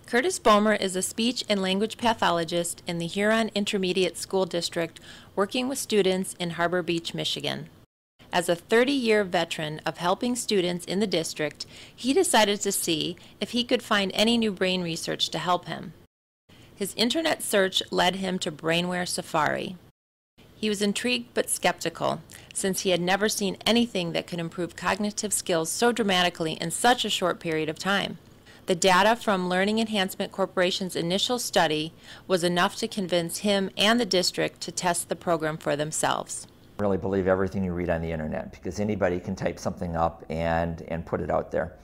Curtis Boehmer is a speech and language pathologist in the Huron Intermediate School District working with students in Harbor Beach, Michigan. As a 30-year veteran of helping students in the district, he decided to see if he could find any new brain research to help him. His internet search led him to BrainWare Safari. He was intrigued but skeptical, since he had never seen anything that could improve cognitive skills so dramatically in such a short period of time. The data from Learning Enhancement Corporation's initial study was enough to convince him and the district to test the program for themselves. Really believe everything you read on the internet, because anybody can type something up and put it out there.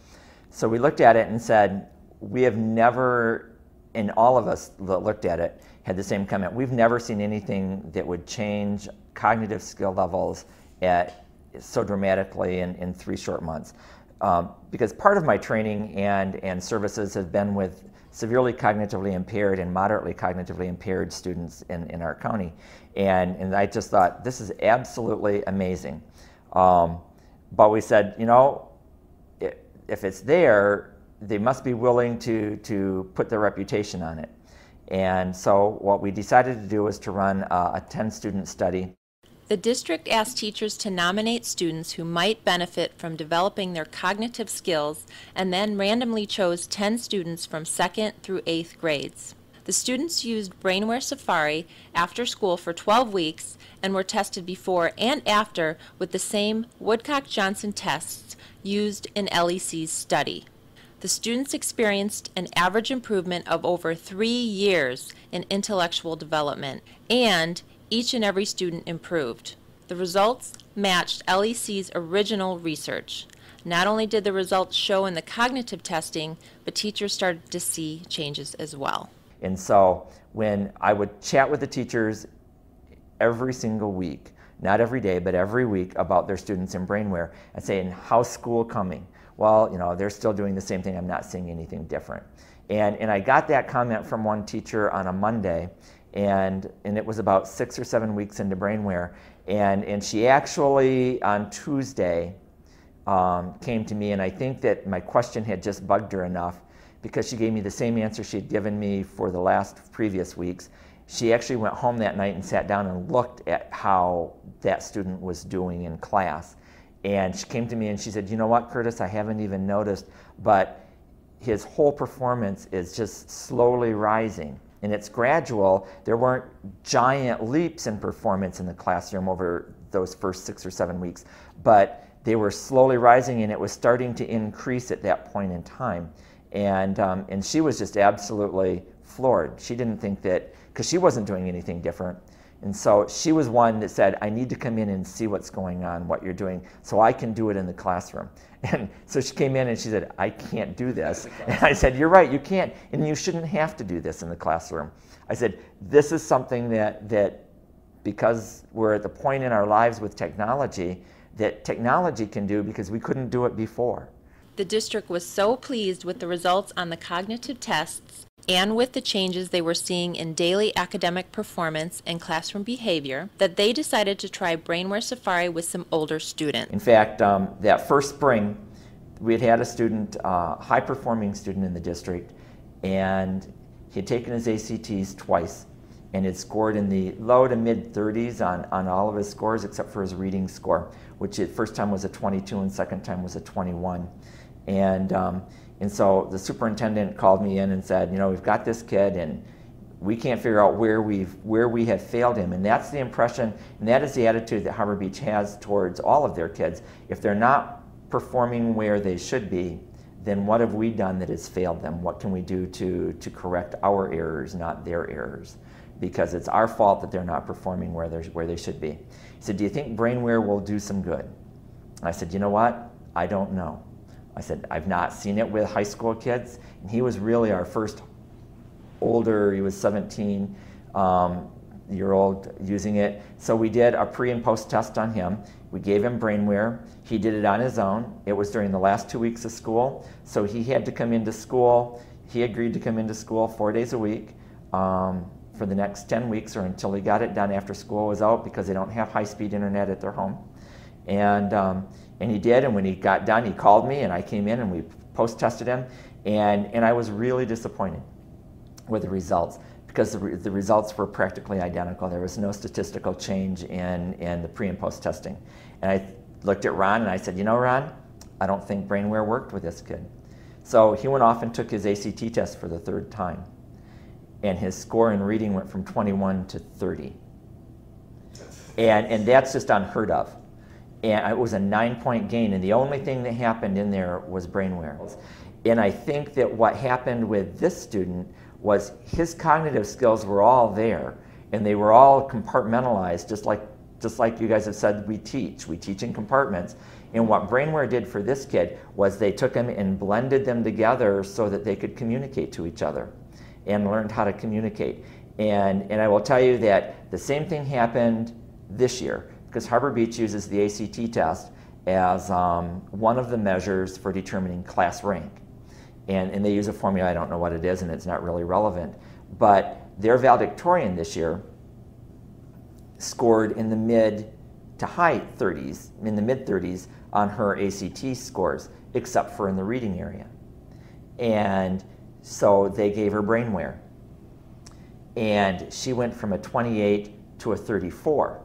So we looked at it and said, we have never, and all of us that looked at it had the same comment, we've never seen anything that would change cognitive skill levels so dramatically in 3 short months. Because part of my training and services have been with severely cognitively impaired and moderately cognitively impaired students in our county. And I just thought, this is absolutely amazing. But we said, you know, if it's there, they must be willing to put their reputation on it. And so what we decided to do was to run a 10-student study. The district asked teachers to nominate students who might benefit from developing their cognitive skills and then randomly chose 10 students from 2nd through 8th grades. The students used BrainWare Safari after school for 12 weeks and were tested before and after with the same Woodcock-Johnson tests used in LEC's study. The students experienced an average improvement of over 3 years in intellectual development, and each and every student improved. The results matched LEC's original research. Not only did the results show in the cognitive testing, but teachers started to see changes as well. And so when I would chat with the teachers every single week, not every day, but every week, about their students in BrainWare, and saying, how's school coming? Well, you know, they're still doing the same thing. I'm not seeing anything different. And I got that comment from one teacher on a Monday, and it was about 6 or 7 weeks into BrainWare, and she actually on Tuesday came to me, and I think that my question had just bugged her enough, because she gave me the same answer she had given me for the last previous weeks. She actually went home that night and sat down and looked at how that student was doing in class. And she came to me and she said, you know what, Curtis, I haven't even noticed, but his whole performance is just slowly rising. And it's gradual. There weren't giant leaps in performance in the classroom over those first 6 or 7 weeks, but they were slowly rising, and it was starting to increase at that point in time. And she was just absolutely floored. She didn't think that, because she wasn't doing anything different. And so she was one that said, I need to come in and see what's going on, what you're doing, so I can do it in the classroom. And so she came in and she said, I can't do this. And I said, you're right, you can't, and you shouldn't have to do this in the classroom. I said, this is something that because we're at the point in our lives with technology, that technology can do, because we couldn't do it before. The district was so pleased with the results on the cognitive tests and with the changes they were seeing in daily academic performance and classroom behavior that they decided to try BrainWare Safari with some older students. In fact, that first spring, we had a student, high-performing student in the district, and he had taken his ACTs twice and had scored in the low to mid-30s on all of his scores except for his reading score, which the first time was a 22 and second time was a 21. And so the superintendent called me in and said, you know, we've got this kid and we can't figure out where we have failed him. And that's the impression, and that is the attitude that Harbor Beach has towards all of their kids. If they're not performing where they should be, then what have we done that has failed them? What can we do to correct our errors, not their errors? Because it's our fault that they're not performing where they should be. He said, do you think BrainWare will do some good? I said, you know what? I don't know. I said, I've not seen it with high school kids, and he was really our first older, he was 17-year-old using it. So we did a pre and post test on him. We gave him BrainWare. He did it on his own. It was during the last 2 weeks of school, so he had to come into school. He agreed to come into school 4 days a week for the next 10 weeks, or until he got it done after school was out, because they don't have high-speed internet at their home. And he did, and when he got done, he called me, and I came in and we post-tested him, and I was really disappointed. with the results, because the results were practically identical. There was no statistical change in the pre and post testing. And I looked at Ron and I said, you know, Ron, I don't think BrainWare worked with this kid. So he went off and took his ACT test for the 3rd time. And his score in reading went from 21 to 30. And that's just unheard of. And it was a 9-point gain, and the only thing that happened in there was BrainWare. And I think that what happened with this student was his cognitive skills were all there, and they were all compartmentalized, just like you guys have said we teach. We teach in compartments. And what BrainWare did for this kid was they took them and blended them together so that they could communicate to each other and learned how to communicate. And I will tell you that the same thing happened this year, because Harbor Beach uses the ACT test as one of the measures for determining class rank. And they use a formula, I don't know what it is, and it's not really relevant. But their valedictorian this year scored in the mid to high 30s, in the mid 30s on her ACT scores, except for in the reading area. And so they gave her BrainWare. And she went from a 28 to a 34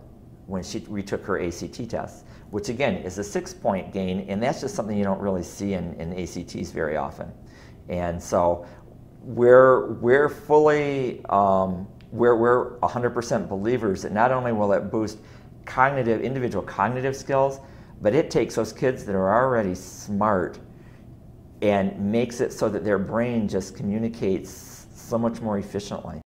when she retook her ACT test, which again is a 6-point gain, and that's just something you don't really see in ACTs very often. And so we're fully, we're 100% believers that not only will it boost individual cognitive skills, but it takes those kids that are already smart and makes it so that their brain just communicates so much more efficiently.